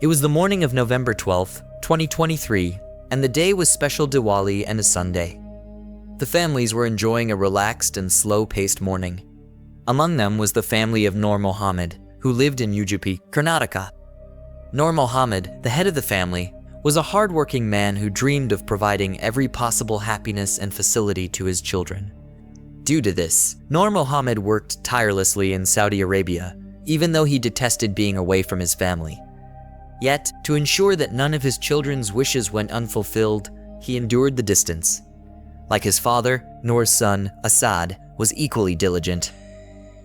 It was the morning of November 12th, 2023, and the day was special Diwali and a Sunday. The families were enjoying a relaxed and slow-paced morning. Among them was the family of Noor Mohammad, who lived in Udupi, Karnataka. Noor Mohammad, the head of the family, was a hard-working man who dreamed of providing every possible happiness and facility to his children. Due to this, Noor Mohammad worked tirelessly in Saudi Arabia, even though he detested being away from his family. Yet, to ensure that none of his children's wishes went unfulfilled, he endured the distance. Like his father, Noor's son, Asad, was equally diligent.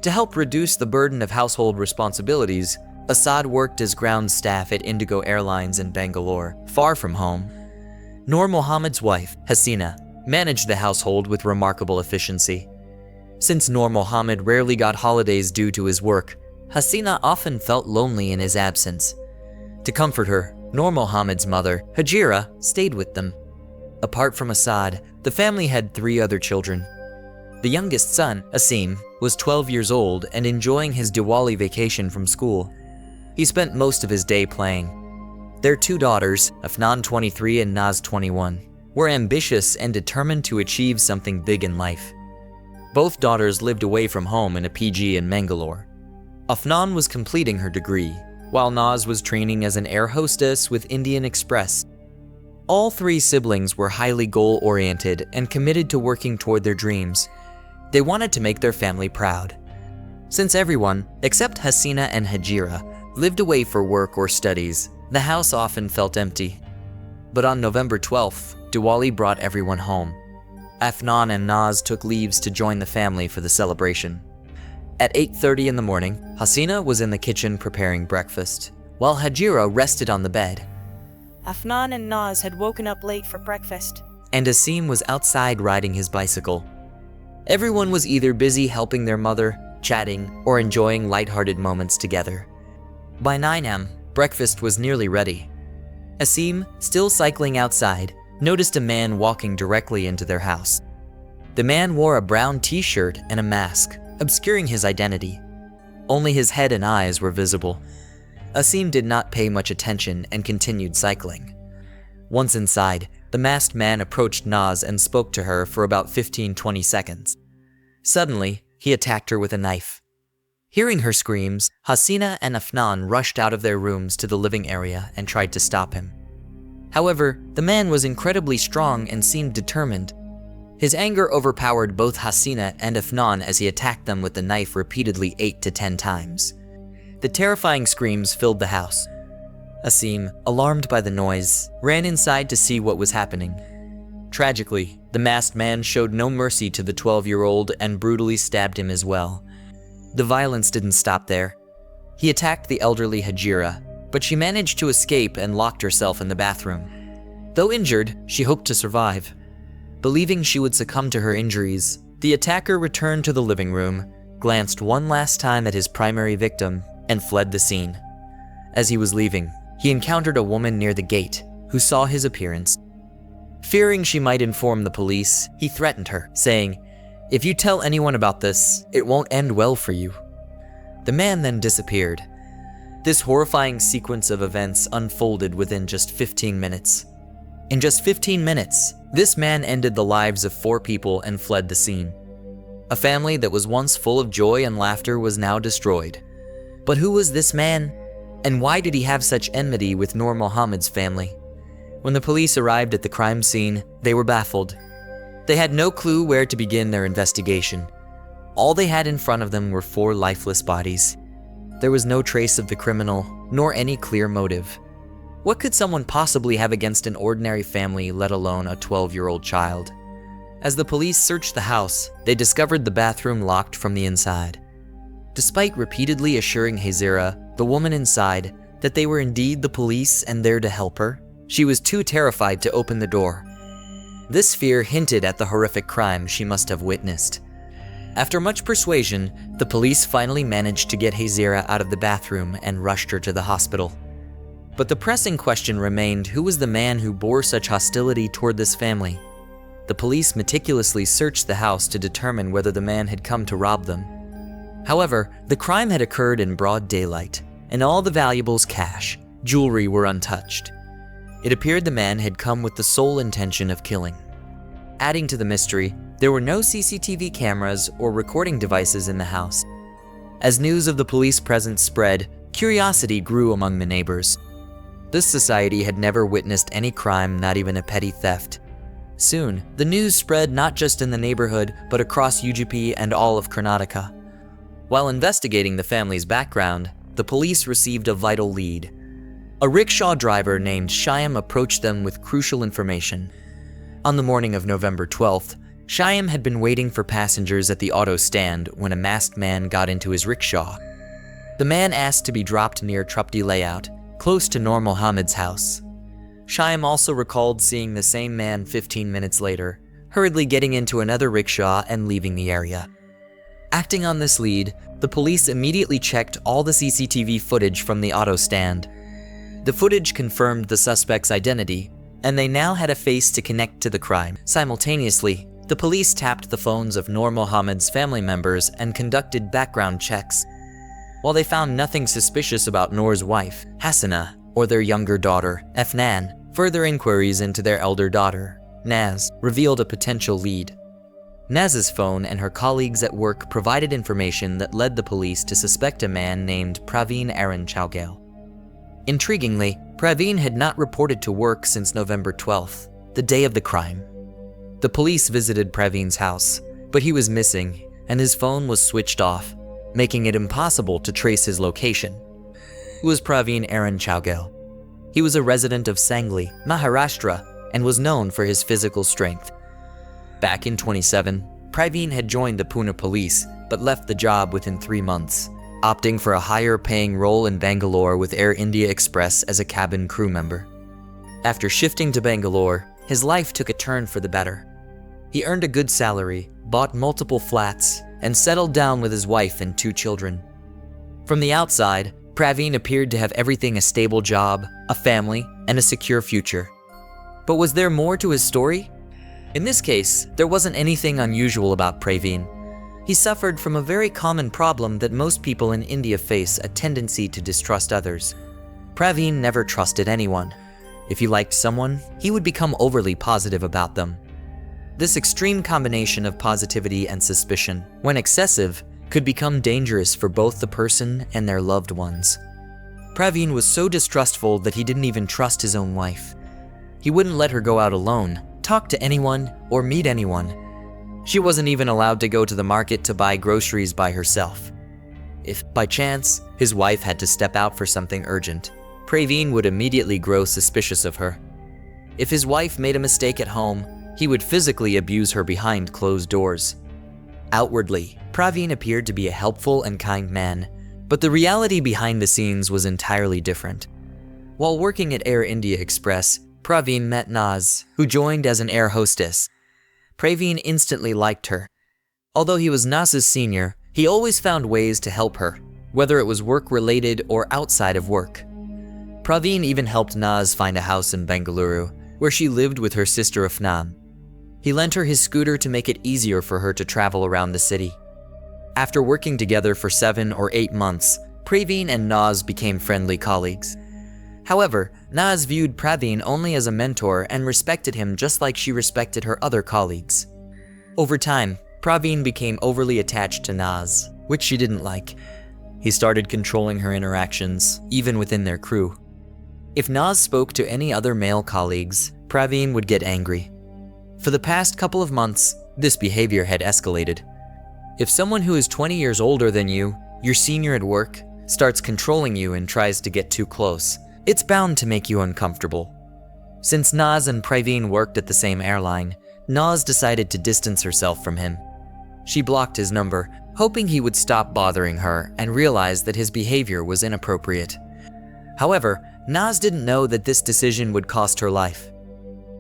To help reduce the burden of household responsibilities, Asad worked as ground staff at Indigo Airlines in Bangalore, far from home. Noor Mohammad's wife, Hasina, managed the household with remarkable efficiency. Since Noor Mohammad rarely got holidays due to his work, Hasina often felt lonely in his absence. To comfort her, Noor Mohammad's mother, Hajira, stayed with them. Apart from Asad, the family had 3 other children. The youngest son, Asim, was 12 years old and enjoying his Diwali vacation from school. He spent most of his day playing. Their 2 daughters, Afnan 23 and Naaz 21, were ambitious and determined to achieve something big in life. Both daughters lived away from home in a PG in Mangalore. Afnan was completing her degree, while Naaz was training as an air hostess with Indian Express. All 3 siblings were highly goal-oriented and committed to working toward their dreams. They wanted to make their family proud. Since everyone, except Hasina and Hajira, lived away for work or studies, the house often felt empty. But on November 12th, Diwali brought everyone home. Afnan and Naaz took leaves to join the family for the celebration. At 8:30 in the morning, Hasina was in the kitchen preparing breakfast, while Hajira rested on the bed. Afnan and Naaz had woken up late for breakfast, And Asim was outside riding his bicycle. Everyone was either busy helping their mother, chatting, or enjoying lighthearted moments together. By 9 a.m., breakfast was nearly ready. Asim, still cycling outside, noticed a man walking directly into their house. The man wore a brown t-shirt and a mask, obscuring his identity. Only his head and eyes were visible. Asim did not pay much attention and continued cycling. Once inside, the masked man approached Naaz and spoke to her for about 15-20 seconds. Suddenly, he attacked her with a knife. Hearing her screams, Hasina and Afnan rushed out of their rooms to the living area and tried to stop him. However, the man was incredibly strong and seemed determined. His anger overpowered both Hasina and Afnan as he attacked them with the knife repeatedly 8 to 10 times. The terrifying screams filled the house. Asim, alarmed by the noise, ran inside to see what was happening. Tragically, the masked man showed no mercy to the 12-year-old and brutally stabbed him as well. The violence didn't stop there. He attacked the elderly Hajira, but she managed to escape and locked herself in the bathroom. Though injured, she hoped to survive. Believing she would succumb to her injuries, the attacker returned to the living room, glanced one last time at his primary victim, and fled the scene. As he was leaving, he encountered a woman near the gate who saw his appearance. Fearing she might inform the police, he threatened her, saying, "If you tell anyone about this, it won't end well for you." The man then disappeared. This horrifying sequence of events unfolded within just 15 minutes. In just 15 minutes, this man ended the lives of 4 people and fled the scene. A family that was once full of joy and laughter was now destroyed. But who was this man? And why did he have such enmity with Noor Mohammad's family? When the police arrived at the crime scene, they were baffled. They had no clue where to begin their investigation. All they had in front of them were 4 lifeless bodies. There was no trace of the criminal, nor any clear motive. What could someone possibly have against an ordinary family, let alone a 12-year-old child? As the police searched the house, they discovered the bathroom locked from the inside. Despite repeatedly assuring Hazira, the woman inside, that they were indeed the police and there to help her, she was too terrified to open the door. This fear hinted at the horrific crime she must have witnessed. After much persuasion, the police finally managed to get Hazira out of the bathroom and rushed her to the hospital. But the pressing question remained, who was the man who bore such hostility toward this family? The police meticulously searched the house to determine whether the man had come to rob them. However, the crime had occurred in broad daylight, and all the valuables, cash, jewelry were untouched. It appeared the man had come with the sole intention of killing. Adding to the mystery, there were no CCTV cameras or recording devices in the house. As news of the police presence spread, curiosity grew among the neighbors. This society had never witnessed any crime, not even a petty theft. Soon, the news spread not just in the neighborhood, but across UGP and all of Karnataka. While investigating the family's background, the police received a vital lead. A rickshaw driver named Shyam approached them with crucial information. On the morning of November 12th, Shyam had been waiting for passengers at the auto stand when a masked man got into his rickshaw. The man asked to be dropped near Trupti Layout, close to Noor Mohammad's house. Shyam also recalled seeing the same man 15 minutes later, hurriedly getting into another rickshaw and leaving the area. Acting on this lead, the police immediately checked all the CCTV footage from the auto stand. The footage confirmed the suspect's identity, and they now had a face to connect to the crime. Simultaneously, the police tapped the phones of Noor Mohammad's family members and conducted background checks. While they found nothing suspicious about Noor's wife, Hassana, or their younger daughter, Efnan, further inquiries into their elder daughter, Naaz, revealed a potential lead. Naaz's phone and her colleagues at work provided information that led the police to suspect a man named Praveen Aaron Chowgal. Intriguingly, Praveen had not reported to work since November 12th, the day of the crime. The police visited Praveen's house, but he was missing and his phone was switched off, making it impossible to trace his location. Who was Praveen Aaron Chowgal? He was a resident of Sangli, Maharashtra, and was known for his physical strength. Back in 2017, Praveen had joined the Pune police, but left the job within 3 months, opting for a higher-paying role in Bangalore with Air India Express as a cabin crew member. After shifting to Bangalore, his life took a turn for the better. He earned a good salary, bought multiple flats, and settled down with his wife and 2 children. From the outside, Praveen appeared to have everything: a stable job, a family, and a secure future. But was there more to his story? In this case, there wasn't anything unusual about Praveen. He suffered from a very common problem that most people in India face: a tendency to distrust others. Praveen never trusted anyone. If he liked someone, he would become overly positive about them. This extreme combination of positivity and suspicion, when excessive, could become dangerous for both the person and their loved ones. Praveen was so distrustful that he didn't even trust his own wife. He wouldn't let her go out alone, talk to anyone, or meet anyone. She wasn't even allowed to go to the market to buy groceries by herself. If, by chance, his wife had to step out for something urgent, Praveen would immediately grow suspicious of her. If his wife made a mistake at home, he would physically abuse her behind closed doors. Outwardly, Praveen appeared to be a helpful and kind man, but the reality behind the scenes was entirely different. While working at Air India Express, Praveen met Naaz, who joined as an air hostess. Praveen instantly liked her. Although he was Naaz's senior, he always found ways to help her, whether it was work-related or outside of work. Praveen even helped Naaz find a house in Bengaluru, where she lived with her sister Efnan. He lent her his scooter to make it easier for her to travel around the city. After working together for 7 or 8 months, Praveen and Naaz became friendly colleagues. However, Naaz viewed Praveen only as a mentor and respected him just like she respected her other colleagues. Over time, Praveen became overly attached to Naaz, which she didn't like. He started controlling her interactions, even within their crew. If Naaz spoke to any other male colleagues, Praveen would get angry. For the past couple of months, this behavior had escalated. If someone who is 20 years older than you, your senior at work, starts controlling you and tries to get too close, it's bound to make you uncomfortable. Since Naaz and Praveen worked at the same airline, Naaz decided to distance herself from him. She blocked his number, hoping he would stop bothering her and realize that his behavior was inappropriate. However, Naaz didn't know that this decision would cost her life.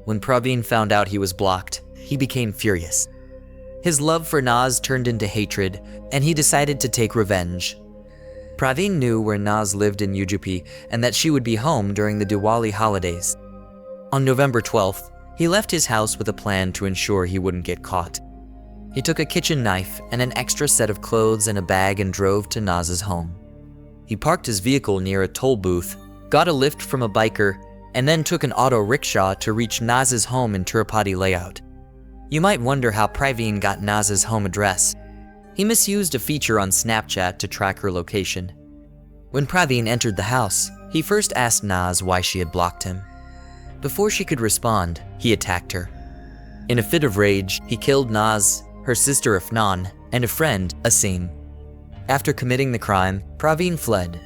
When Praveen found out he was blocked, he became furious. His love for Naaz turned into hatred, and he decided to take revenge. Praveen knew where Naaz lived in UGP and that she would be home during the Diwali holidays. On November 12th, he left his house with a plan to ensure he wouldn't get caught. He took a kitchen knife and an extra set of clothes and a bag and drove to Naaz's home. He parked his vehicle near a toll booth, got a lift from a biker, and then took an auto rickshaw to reach Naaz's home in Tirupati layout. You might wonder how Praveen got Naaz's home address. He misused a feature on Snapchat to track her location. When Praveen entered the house, he first asked Naaz why she had blocked him. Before she could respond, he attacked her. In a fit of rage, he killed Naaz, her sister Afnan, and a friend, Asim. After committing the crime, Praveen fled.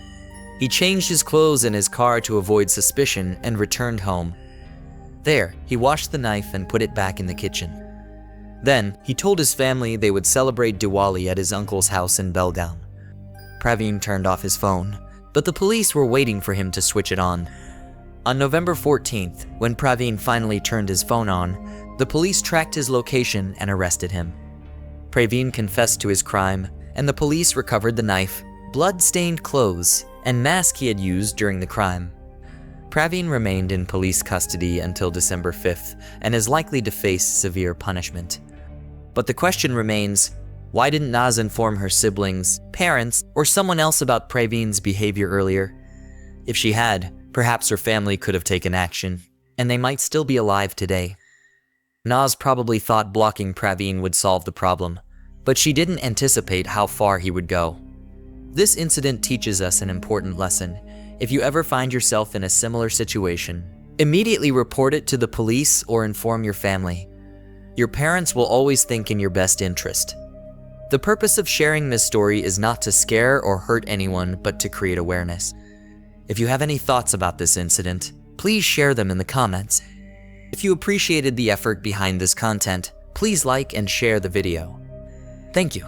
He changed his clothes in his car to avoid suspicion and returned home. There, he washed the knife and put it back in the kitchen. Then, he told his family they would celebrate Diwali at his uncle's house in Belgaum. Praveen turned off his phone, but the police were waiting for him to switch it on. On November 14th, when Praveen finally turned his phone on, the police tracked his location and arrested him. Praveen confessed to his crime, and the police recovered the knife, blood-stained clothes, and mask he had used during the crime. Praveen remained in police custody until December 5th and is likely to face severe punishment. But the question remains, why didn't Naaz inform her siblings, parents, or someone else about Praveen's behavior earlier? If she had, perhaps her family could have taken action, and they might still be alive today. Naaz probably thought blocking Praveen would solve the problem, but she didn't anticipate how far he would go. This incident teaches us an important lesson. If you ever find yourself in a similar situation, immediately report it to the police or inform your family. Your parents will always think in your best interest. The purpose of sharing this story is not to scare or hurt anyone, but to create awareness. If you have any thoughts about this incident, please share them in the comments. If you appreciated the effort behind this content, please like and share the video. Thank you.